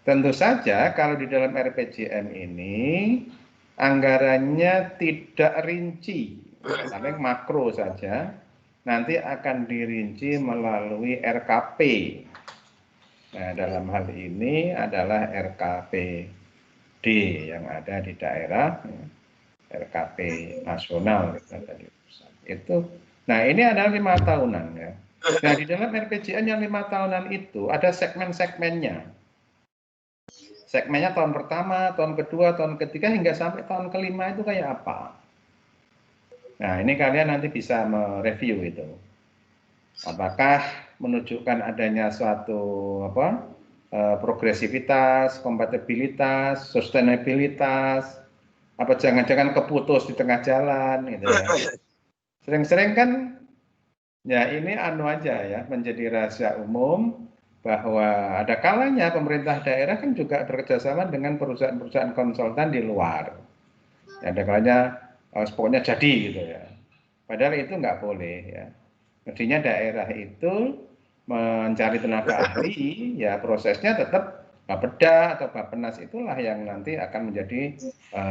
Tentu saja kalau di dalam RPJM ini anggarannya tidak rinci, paling makro saja, nanti akan dirinci melalui RKP. Nah, dalam hal ini adalah RKPD yang ada di daerah, RKP nasional itu. Nah, ini adalah 5 tahunan ya. Nah, di dalam RPJM yang 5 tahunan itu ada segmen-segmennya. Segmennya tahun pertama, tahun kedua, tahun ketiga, hingga sampai tahun kelima itu kayak apa. Nah, ini kalian nanti bisa mereview itu. Apakah menunjukkan adanya suatu progresivitas, kompatibilitas, sustainabilitas, apa jangan-jangan keputus di tengah jalan gitu ya. Sering-sering kan ya ini aja ya, menjadi rahasia umum bahwa ada kalanya pemerintah daerah kan juga bekerjasama dengan perusahaan-perusahaan konsultan di luar. Ya, ada kalanya pokoknya jadi gitu ya. Padahal itu nggak boleh ya. Mestinya daerah itu mencari tenaga ahli, ya prosesnya tetap Bapeda atau Bappenas itulah yang nanti akan menjadi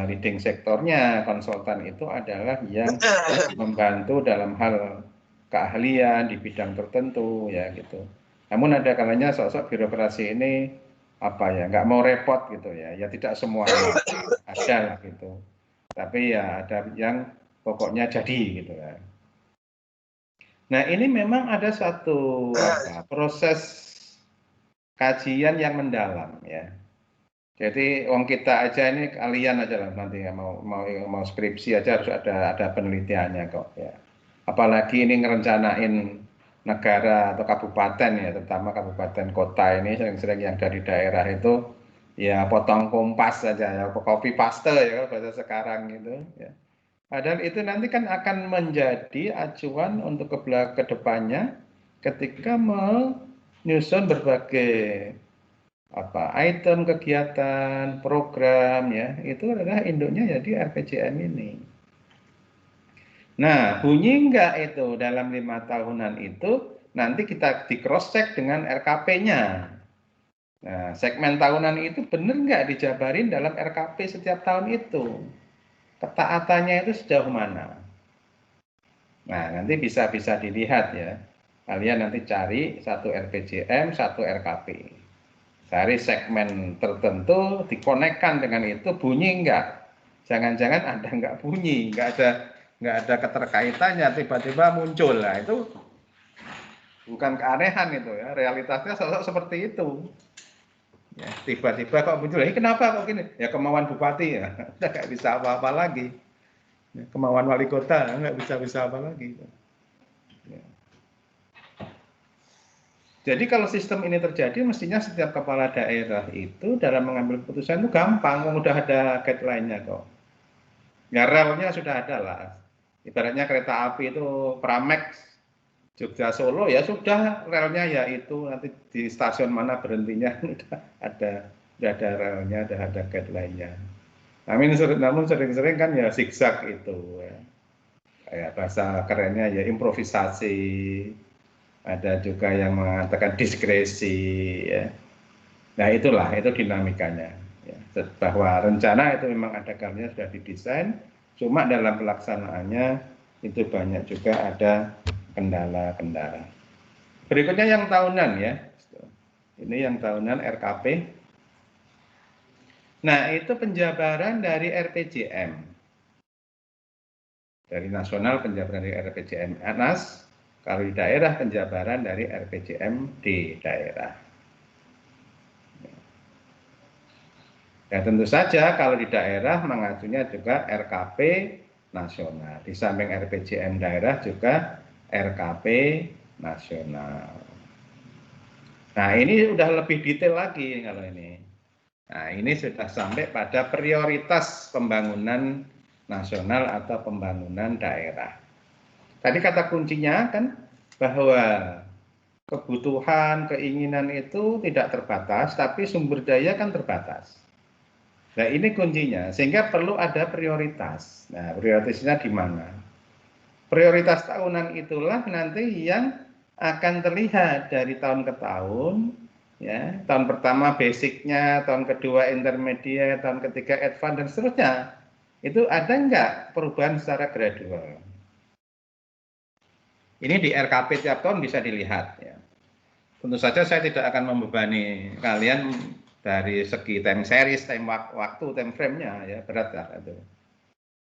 leading sektornya. Konsultan itu adalah yang membantu dalam hal keahlian di bidang tertentu ya gitu. Namun ada kalanya sosok birokrasi ini nggak mau repot gitu ya. Ya tidak semuanya ada lah gitu. Tapi ya ada yang pokoknya jadi gitu ya. Nah, ini memang ada satu proses kajian yang mendalam ya. Jadi wong kita aja ini kalian aja lah nanti ya, mau skripsi aja harus ada penelitiannya kok ya. Apalagi ini ngerencanain negara atau kabupaten ya, terutama kabupaten kota ini sering-sering yang dari daerah itu ya potong kompas saja ya, copy paste ya bahasa sekarang gitu ya. Padahal itu nanti kan akan menjadi acuan untuk ke depannya ketika menyusun berbagai item kegiatan, program ya, itu adalah induknya jadi RPJM ini. Nah, bunyi enggak itu dalam 5 tahunan itu nanti kita di cross check dengan RKP-nya. Nah, segmen tahunan itu benar enggak dijabarin dalam RKP setiap tahun itu? Ketaatannya itu sejauh mana? Nah, nanti bisa dilihat ya. Kalian nanti cari satu RPJM, satu RKP. Cari segmen tertentu, dikonekkan dengan itu, bunyi enggak? Jangan-jangan ada enggak bunyi, enggak ada keterkaitannya, tiba-tiba muncul. Lah itu bukan keanehan itu ya, realitasnya seperti itu. Ya, tiba-tiba kok muncul, ini kenapa kok gini? Ya kemauan bupati ya, udah nggak bisa apa-apa lagi. Kemauan wali kota nggak bisa apa lagi. Ya. Jadi kalau sistem ini terjadi, mestinya setiap kepala daerah itu dalam mengambil keputusan itu gampang, udah ada guideline-nya kok. Ya relnya sudah ada lah. Ibaratnya kereta api itu Pramex Jogja Solo ya sudah relnya ya itu nanti di stasiun mana berhentinya udah ada relnya, udah ada guideline-nya. Namun sering-sering kan ya zigzag itu ya. Kayak bahasa kerennya ya improvisasi. Ada juga yang mengatakan diskresi ya. Nah itulah itu dinamikanya ya. Bahwa rencana itu memang ada kalanya sudah didesain, cuma dalam pelaksanaannya itu banyak juga ada kendala-kendala. Berikutnya yang tahunan ya. Ini yang tahunan RKP. Nah itu penjabaran dari RPJM. Dari nasional penjabaran dari RPJM ANAS, kalau di daerah penjabaran dari RPJM di daerah. Ya tentu saja kalau di daerah mengacunya juga RKP nasional. Di samping RPJM daerah juga RKP nasional. Nah ini udah lebih detail lagi kalau ini. Nah ini sudah sampai pada prioritas pembangunan nasional atau pembangunan daerah. Tadi kata kuncinya kan bahwa kebutuhan, keinginan itu tidak terbatas, tapi sumber daya kan terbatas. Nah ini kuncinya, sehingga perlu ada prioritas. Nah prioritasnya di mana? Prioritas tahunan itulah nanti yang akan terlihat dari tahun ke tahun, Ya, tahun pertama basicnya, tahun kedua intermediate, tahun ketiga advance dan seterusnya. Itu ada nggak perubahan secara gradual? Ini di RKP tiap tahun bisa dilihat. Ya. Tentu saja saya tidak akan membebani kalian dari segi time series, time waktu, time frame-nya, ya berat ya itu.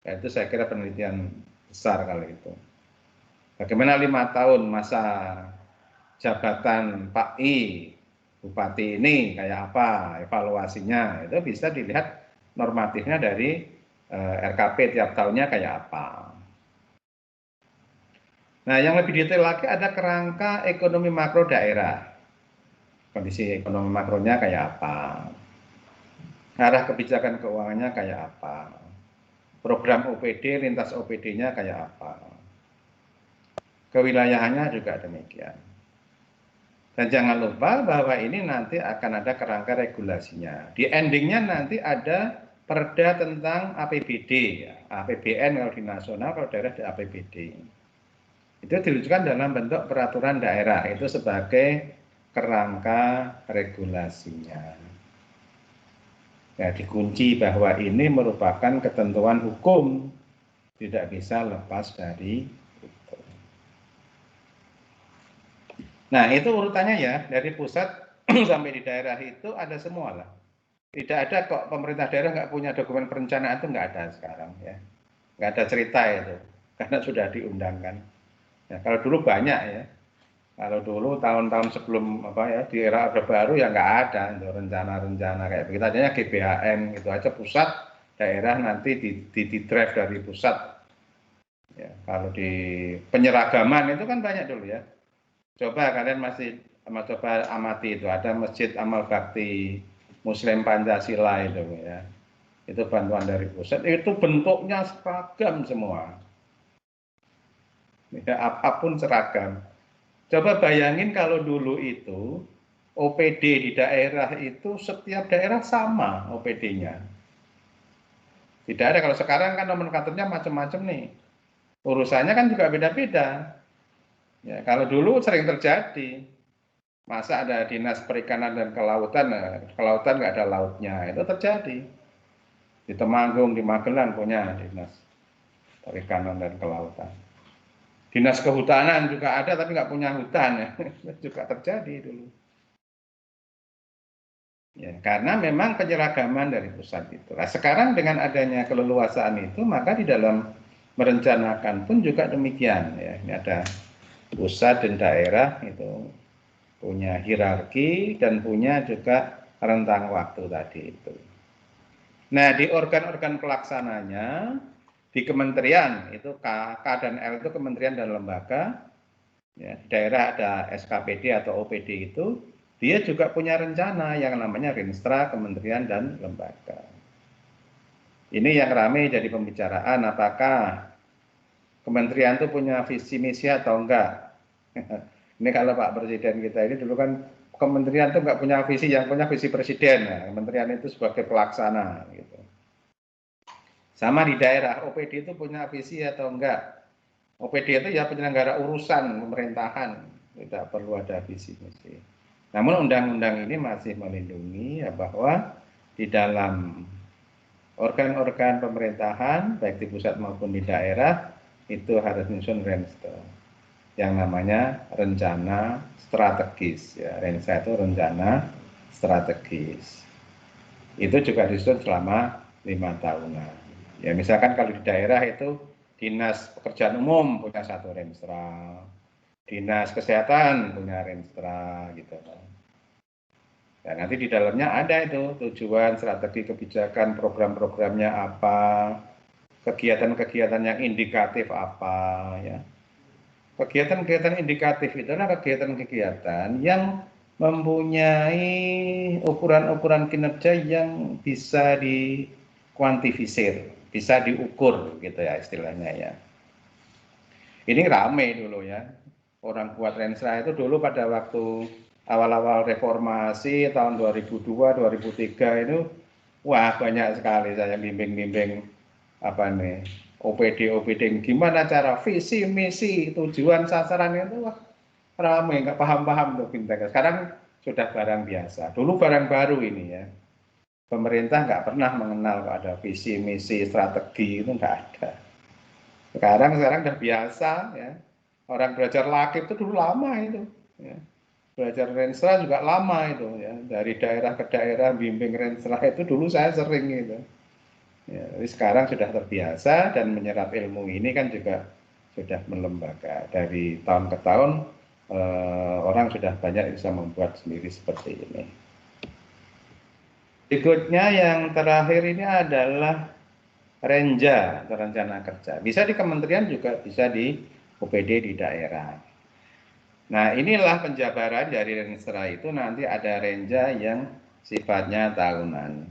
Ya, itu saya kira penelitian besar kali itu. Bagaimana 5 tahun masa jabatan Pak I, Bupati ini kayak apa evaluasinya, itu bisa dilihat normatifnya dari RKP tiap tahunnya kayak apa. Nah, yang lebih detail lagi ada kerangka ekonomi makro daerah. Kondisi ekonomi makronya kayak apa, arah kebijakan keuangannya kayak apa, program OPD, lintas OPD-nya kayak apa, kewilayahannya juga demikian. Dan jangan lupa bahwa ini nanti akan ada kerangka regulasinya. Di endingnya nanti ada perda tentang APBD, ya. APBN kalau di nasional, kalau daerah di APBD. Itu dirujukan dalam bentuk peraturan daerah, itu sebagai kerangka regulasinya. Ya, dikunci bahwa ini merupakan ketentuan hukum, tidak bisa lepas dari itu. Nah, itu urutannya ya, dari pusat sampai di daerah itu ada semua lah. Tidak ada kok pemerintah daerah nggak punya dokumen perencanaan, itu nggak ada sekarang ya. Nggak ada cerita itu, karena sudah diundangkan. Ya, kalau dulu banyak ya. Kalau dulu tahun-tahun sebelum apa ya, di era Orde Baru ya nggak ada itu rencana-rencana kayak begitu. Adanya GBHN gitu aja, pusat daerah nanti di drive dari pusat. Ya, kalau di penyeragaman itu kan banyak dulu ya. Coba kalian masih coba amati itu, ada Masjid Amal Bakti Muslim Pancasila itu ya. Itu bantuan dari pusat, itu bentuknya seragam semua. Ya, apapun seragam. Coba bayangin kalau dulu itu OPD di daerah itu setiap daerah sama OPD-nya. Tidak ada, kalau sekarang kan nomenklaturnya macam-macam nih. Urusannya kan juga beda-beda. Ya, kalau dulu sering terjadi, masa ada dinas perikanan dan kelautan, kelautan nggak ada lautnya, itu terjadi. Di Temanggung, di Magelang punya dinas perikanan dan kelautan. Dinas kehutanan juga ada tapi nggak punya hutan, ya. Juga terjadi dulu. Ya, karena memang penyeragaman dari pusat itu. Nah, sekarang dengan adanya keleluasaan itu, maka di dalam merencanakan pun juga demikian. Ya, ini ada pusat dan daerah itu punya hierarki dan punya juga rentang waktu tadi itu. Nah, di organ-organ pelaksananya, di kementerian itu K dan L itu kementerian dan lembaga. Ya, di daerah ada SKPD atau OPD itu, dia juga punya rencana yang namanya Rinstra, kementerian dan lembaga. Ini yang ramai jadi pembicaraan, apakah kementerian itu punya visi misi atau enggak. Ini kalau Pak Presiden kita ini dulu kan kementerian itu enggak punya visi, yang punya visi presiden. Nah, kementerian itu sebagai pelaksana gitu. Sama di daerah, OPD itu punya visi atau enggak. OPD itu ya penyelenggara urusan pemerintahan, tidak perlu ada visi misi. Namun undang-undang ini masih melindungi ya bahwa di dalam organ-organ pemerintahan baik di pusat maupun di daerah itu harus menyusun Renstra yang namanya rencana strategis ya. Renstra itu rencana strategis. Itu juga disusun selama 5 tahunan. Ya misalkan kalau di daerah itu Dinas Pekerjaan Umum punya satu Renstra, Dinas Kesehatan punya Renstra gitu. Dan nanti di dalamnya ada itu tujuan, strategi kebijakan, program-programnya apa, kegiatan-kegiatan yang indikatif apa ya. Kegiatan-kegiatan indikatif itu adalah kegiatan-kegiatan yang mempunyai ukuran-ukuran kinerja yang bisa dikuantifisir, bisa diukur gitu ya istilahnya ya. Ini rame dulu ya. Orang buat Renstra itu dulu pada waktu awal-awal reformasi tahun 2002, 2003 itu wah banyak sekali saya bimbing-bimbing apa nih OPD gimana cara visi misi tujuan sasaran itu wah ramai nggak paham-paham tuh bintang. Sekarang sudah barang biasa. Dulu barang baru ini ya. Pemerintah nggak pernah mengenal ada visi, misi, strategi, itu nggak ada. Sekarang udah biasa ya. Orang belajar lakip itu dulu lama itu. Ya. Belajar renstra juga lama itu ya. Dari daerah ke daerah bimbing renstra itu dulu saya sering gitu. Ya, jadi sekarang sudah terbiasa dan menyerap ilmu ini kan juga sudah melembaga. Dari tahun ke tahun orang sudah banyak bisa membuat sendiri seperti ini. Berikutnya yang terakhir ini adalah Renja atau rencana kerja. Bisa di kementerian juga bisa di OPD di daerah. Nah, inilah penjabaran dari Renstra itu nanti ada Renja yang sifatnya tahunan.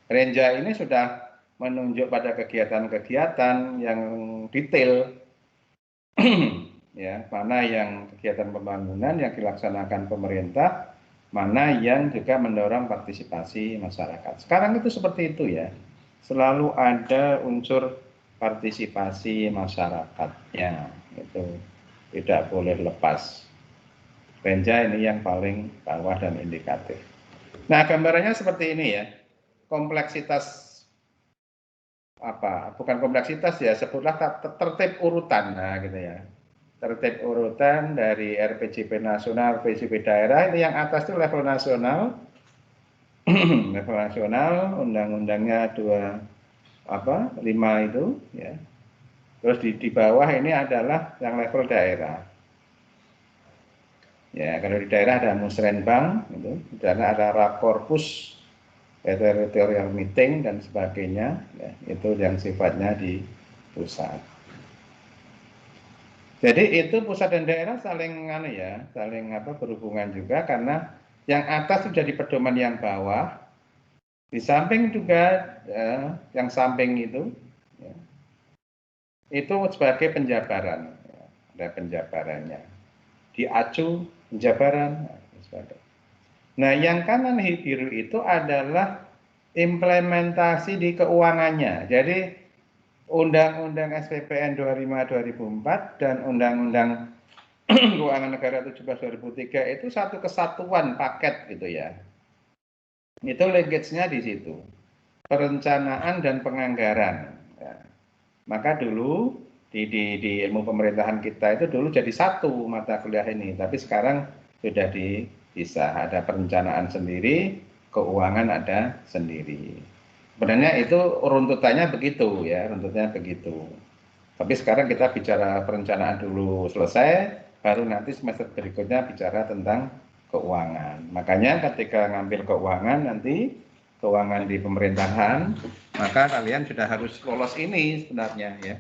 Renja ini sudah menunjuk pada kegiatan-kegiatan yang detail. Ya, mana yang kegiatan pembangunan yang dilaksanakan pemerintah, mana yang juga mendorong partisipasi masyarakat. Sekarang itu seperti itu ya. Selalu ada unsur partisipasi masyarakatnya, itu tidak boleh lepas. Renja ini yang paling bawah dan indikatif. Nah, gambarannya seperti ini ya. Kompleksitas bukan kompleksitas ya, sebutlah tertib urutan, nah gitu ya. Tertib urutan dari RPJP nasional, RPJP daerah, ini yang atas itu level nasional, level nasional, undang-undangnya 5 itu ya. Terus di bawah ini adalah yang level daerah. Ya, kalau di daerah ada musrenbang itu, di daerah ada rakorpus, territorial meeting dan sebagainya, ya, itu yang sifatnya di pusat. Jadi itu pusat dan daerah saling berhubungan juga, karena yang atas itu jadi pedoman yang bawah, di samping juga ya, yang samping itu ya, itu sebagai penjabaran, ya, ada penjabarannya, di acu penjabaran. Nah, yang kanan biru itu adalah implementasi di keuangannya. Jadi Undang-Undang SPPN 25/2004 dan Undang-Undang Keuangan Negara 17/2003 itu satu kesatuan paket gitu ya. Itu linkage-nya di situ. Perencanaan dan penganggaran. Ya. Maka dulu di ilmu pemerintahan kita itu dulu jadi satu mata kuliah ini, tapi sekarang sudah dipisah. Ada perencanaan sendiri, keuangan ada sendiri. Sebenarnya itu runtutannya begitu ya, runtutnya begitu. Tapi sekarang kita bicara perencanaan dulu selesai, baru nanti semester berikutnya bicara tentang keuangan. Makanya ketika ngambil keuangan nanti, keuangan di pemerintahan, maka kalian sudah harus lolos ini sebenarnya ya.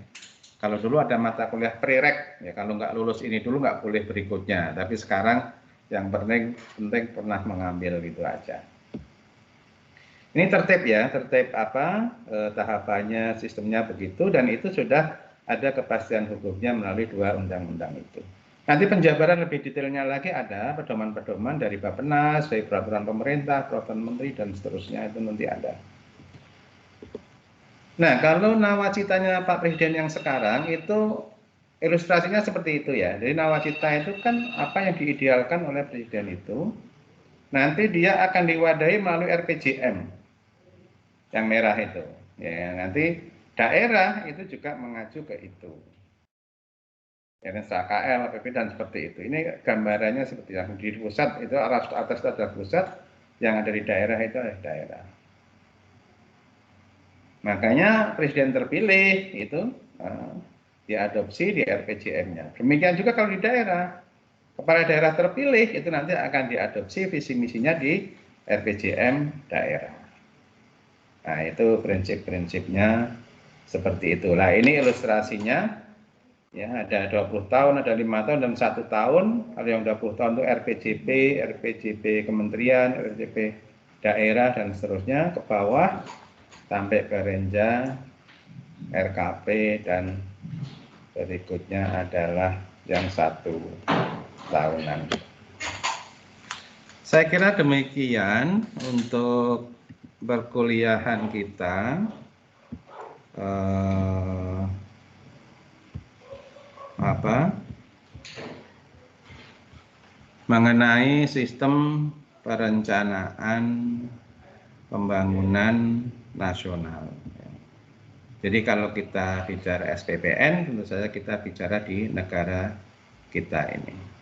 Kalau dulu ada mata kuliah prereq, ya kalau nggak lulus ini dulu nggak boleh berikutnya. Tapi sekarang yang penting pernah mengambil gitu aja. Ini tertib ya, tahapannya, sistemnya begitu, dan itu sudah ada kepastian hukumnya melalui 2 undang-undang itu. Nanti penjabaran lebih detailnya lagi ada pedoman-pedoman dari Bappenas, dari peraturan pemerintah, peraturan menteri, dan seterusnya itu nanti ada. Nah, kalau nawacitanya Pak Presiden yang sekarang itu ilustrasinya seperti itu ya. Jadi nawacita itu kan apa yang diidealkan oleh Presiden itu, nanti dia akan diwadahi melalui RPJM. Yang merah itu ya, nanti daerah itu juga mengacu ke itu ya, KL, PP dan seperti itu. Ini gambarannya seperti yang di pusat itu, arah atas itu ada pusat, yang ada di daerah itu ada daerah. Makanya presiden terpilih itu diadopsi di RPJM-nya. Demikian juga kalau di daerah, kepala daerah terpilih itu nanti akan diadopsi visi misinya di RPJM daerah. Nah, itu prinsip-prinsipnya seperti itulah. Ini ilustrasinya ya, ada 20 tahun, ada 5 tahun, dan 1 tahun. Kalau yang 20 tahun itu RPJP kementerian, RPJP daerah, dan seterusnya ke bawah sampai ke Renja, RKP, dan berikutnya adalah yang 1 tahunan. Saya kira demikian untuk perkuliahan kita. mengenai sistem perencanaan pembangunan nasional. Jadi kalau kita bicara SPPN, tentu saja kita bicara di negara kita ini.